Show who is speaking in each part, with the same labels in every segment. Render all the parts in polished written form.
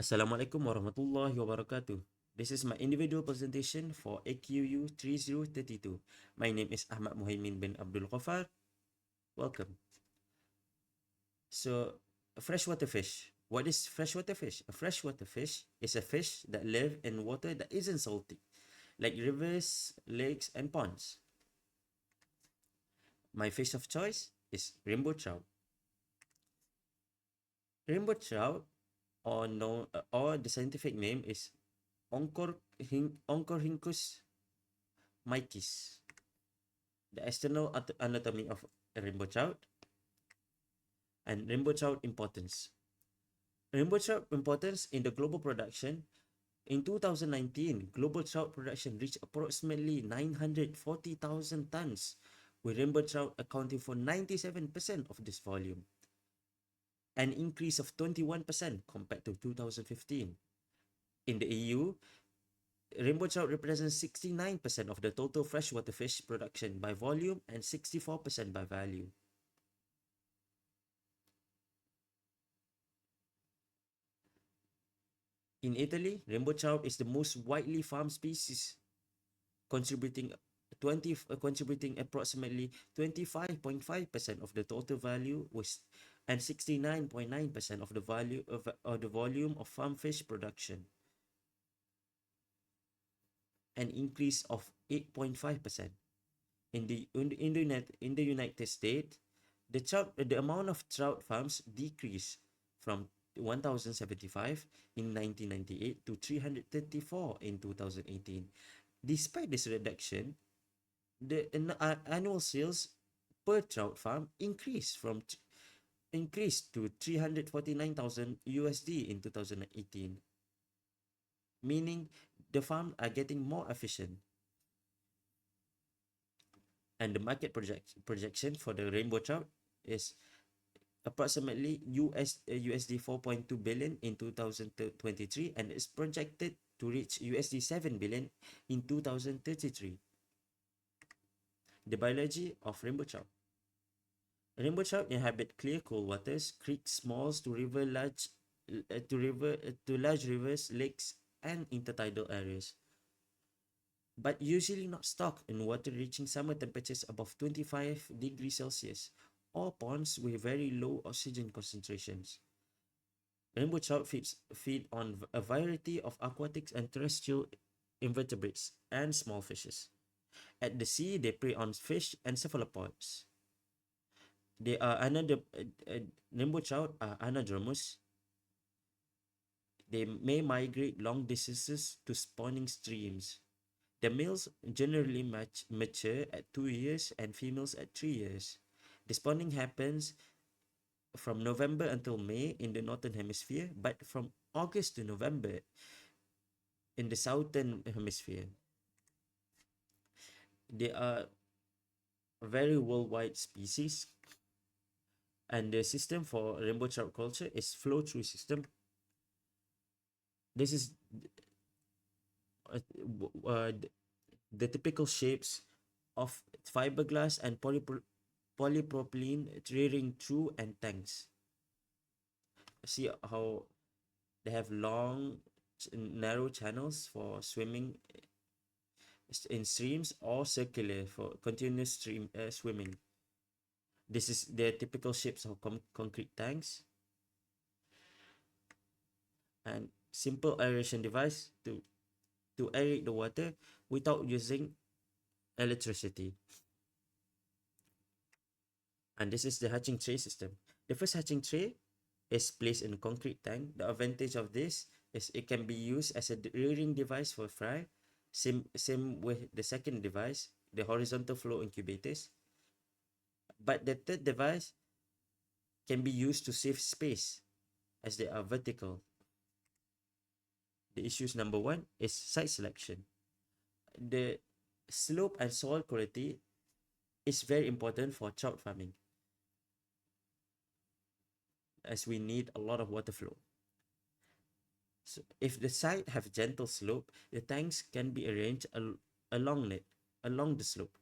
Speaker 1: Assalamualaikum warahmatullahi wabarakatuh. This is my individual presentation for AQU3032. My name is Ahmad Muhaimin bin Abdul Ghaffar. Welcome. So, freshwater fish. What is freshwater fish? A freshwater fish is a fish that live in water that isn't salty, like rivers, lakes, and ponds. My fish of choice is rainbow trout. Rainbow trout, or the scientific name is Oncorhynchus mycis. The external anatomy of rainbow trout and rainbow trout importance. Rainbow trout importance in the global production. In 2019, global trout production reached approximately 940,000 tons, with rainbow trout accounting for 97% of this volume, an increase of 21% compared to 2015. In the EU, rainbow trout represents 69% of the total freshwater fish production by volume and 64% by value. In Italy, rainbow trout is the most widely farmed species, contributing contributing approximately 25.5% of the total value and 69.9% of the value of the volume of farm fish production, an increase of 8.5%. In the United States, the amount of trout farms decreased from 1,075 in 1998 to 334 in 2018. Despite this reduction, the annual sales per trout farm increased to 349,000 USD in 2018, meaning the farms are getting more efficient. And the market projection for the rainbow trout is approximately USD 4.2 billion in 2023, and is projected to reach USD 7 billion in 2033. The biology of rainbow trout. Rainbow trout inhabit clear, cool waters, creeks, smalls to large rivers, lakes, and intertidal areas, but usually not stocked in water reaching summer temperatures above 25 degrees Celsius or ponds with very low oxygen concentrations. Rainbow trout feed on a variety of aquatic and terrestrial invertebrates and small fishes. At the sea, they prey on fish and cephalopods. They are rainbow trout are anadromous. They may migrate long distances to spawning streams. The males generally mature at 2 years and females at 3 years. The spawning happens from November until May in the northern hemisphere, but from August to November in the southern hemisphere. They are a very worldwide species, and the system for rainbow trout culture is flow-through system. This is the typical shapes of fiberglass and polypropylene rearing through and tanks. See how they have long, narrow channels for swimming in streams, or circular for continuous swimming. This is the typical shapes of concrete tanks, and simple aeration device to aerate the water without using electricity. And this is the hatching tray system. The first hatching tray is placed in a concrete tank. The advantage of this is it can be used as a rearing device for fry. Same with the second device, the horizontal flow incubators. But the third device can be used to save space as they are vertical. The issues number one is site selection. The slope and soil quality is very important for trout farming, as we need a lot of water flow. So if the site have gentle slope, the tanks can be arranged along the slope.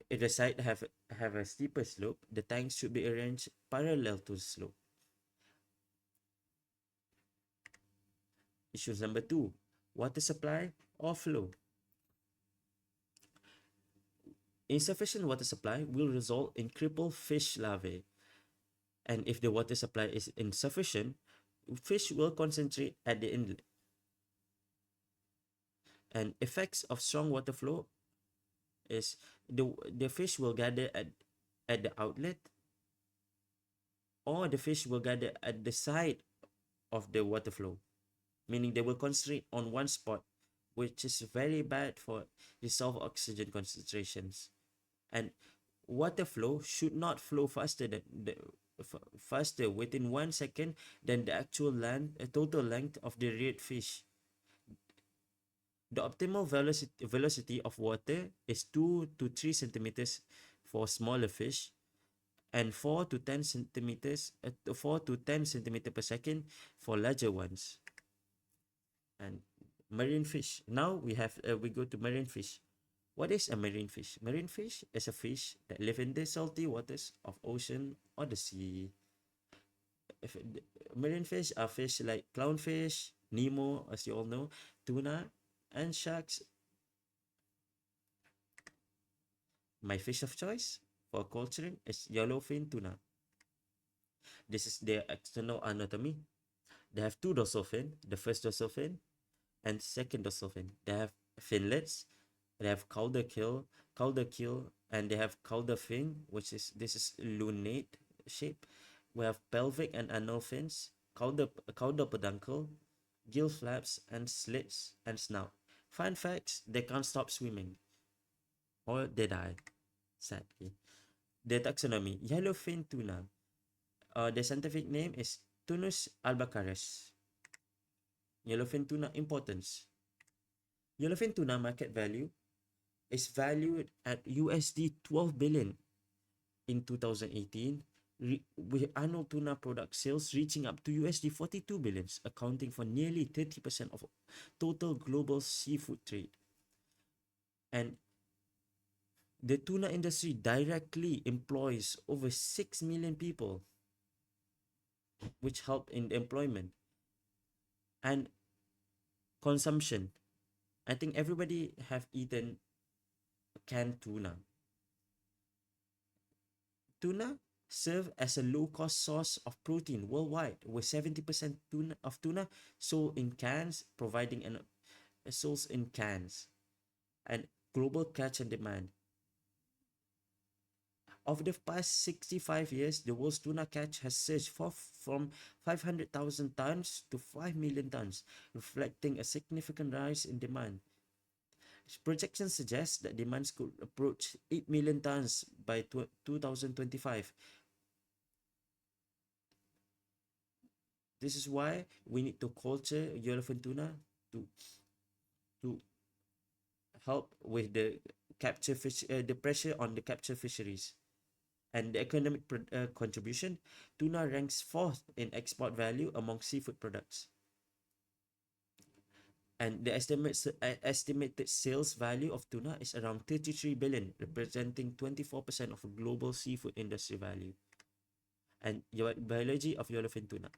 Speaker 1: If the site have a steeper slope, the tanks should be arranged parallel to the slope. Issues number 2, water supply or flow. Insufficient water supply will result in crippled fish larvae. And if the water supply is insufficient, fish will concentrate at the inlet. And effects of strong water flow is the fish will gather at the outlet, or the fish will gather at the side of the water flow, meaning they will concentrate on one spot, which is very bad for dissolved oxygen concentrations. And water flow should not flow faster than faster within 1 second than the actual total length of the reared fish. The optimal velocity of water is 2 to 3 centimeters for smaller fish, and 4 to 10 centimeters 4 to 10 centimeter per second for larger ones. And marine fish. Now we go to marine fish. What is a marine fish? Marine fish is a fish that live in the salty waters of ocean or the sea. Marine fish are fish like clownfish, Nemo, as you all know, tuna, and sharks. My fish of choice for culturing is yellowfin tuna. This is their external anatomy. They have two dorsal fin, the first dorsal fin and second dorsal fin. They have finlets, they have cauda keel, and they have cauda fin, which is this is lunate shape. We have pelvic and anal fins, cauda peduncle, gill flaps and slits and snout. Fun facts: they can't stop swimming, or they die, sadly. The taxonomy: yellowfin tuna. The scientific name is Tunus albacaris. Yellowfin tuna importance. Yellowfin tuna market value is valued at USD 12 billion in 2018, with annual tuna product sales reaching up to USD 42 billions, accounting for nearly 30% of total global seafood trade. And the tuna industry directly employs over 6 million people, which help in employment and consumption. I think everybody have eaten canned tuna. Tuna serve as a low-cost source of protein worldwide, with 70% of tuna sold in cans, providing an sold in cans, and global catch and demand. Over the past 65 years, the world's tuna catch has surged from 500,000 tons to 5 million tons, reflecting a significant rise in demand. Projections suggest that demands could approach 8 million tons by 2025. This is why we need to culture yellowfin tuna to help with the capture fish, the pressure on the capture fisheries. And the economic contribution, tuna ranks 4th in export value among seafood products. And the estimated sales value of tuna is around 33 billion, representing 24% of global seafood industry value. And biology of yellowfin tuna.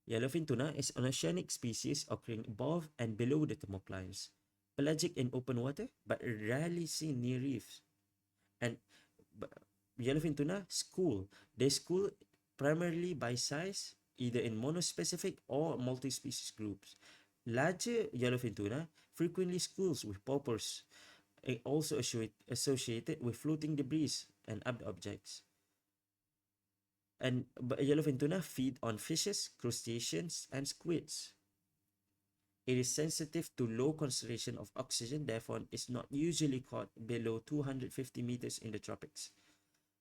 Speaker 1: Yellowfin tuna is an oceanic species occurring above and below the thermoclines, pelagic in open water, but rarely seen near reefs. And yellowfin tuna school. They school primarily by size, either in monospecific or multi-species groups. Larger yellowfin tuna frequently schools with poppers, also associated with floating debris and other objects. And yellowfin tuna feed on fishes, crustaceans, and squids. It is sensitive to low concentration of oxygen, therefore is not usually caught below 250 meters in the tropics.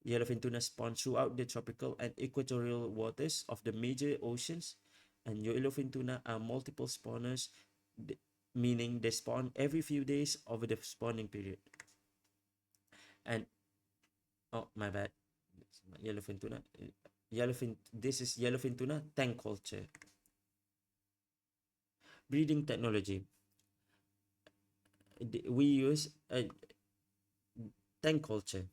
Speaker 1: Yellowfin tuna spawn throughout the tropical and equatorial waters of the major oceans, and yellowfin tuna are multiple spawners, meaning they spawn every few days over the spawning period. And oh, my bad, yellowfin tuna. This is yellowfin tuna tank culture. Breeding technology. We use tank culture.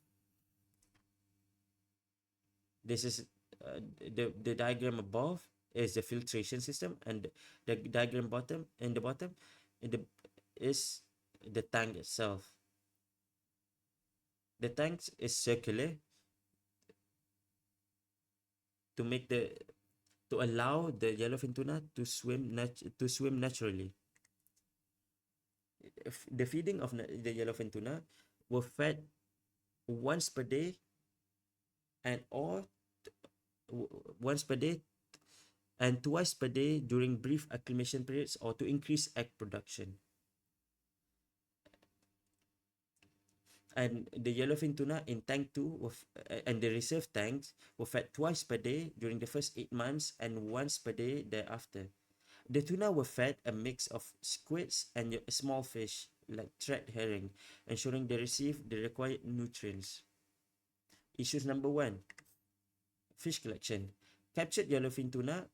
Speaker 1: This is the diagram above is the filtration system, and the diagram bottom in the bottom in the is the tank itself. The tank is circular to make the to allow the yellowfin tuna to swim naturally. The feeding of the yellowfin tuna were fed once per day and or once per day and twice per day during brief acclimation periods or to increase egg production. And the yellowfin tuna in tank 2 and the reserve tanks were fed twice per day during the first 8 months and once per day thereafter. The tuna were fed a mix of squids and small fish like thread herring, ensuring they receive the required nutrients. Issues number 1: fish collection. Captured yellowfin tuna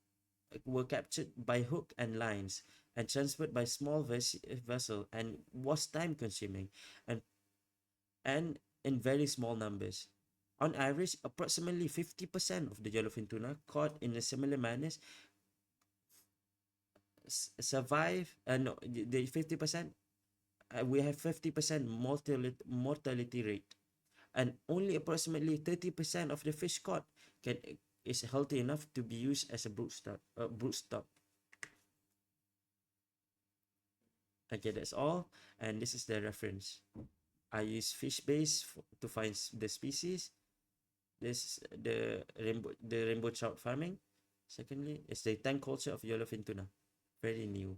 Speaker 1: were captured by hook and lines and transferred by small vessel and was time consuming and in very small numbers. On average, approximately 50% of the yellowfin tuna caught in a similar manner survive. No, the 50%, we have 50% mortality rate, and only approximately 30% of the fish caught can is healthy enough to be used as a broodstock. Okay, that's all, and this is the reference. I use Fishbase to find the species. This is the rainbow trout farming. Secondly, it's the tank culture of yellowfin tuna, very new.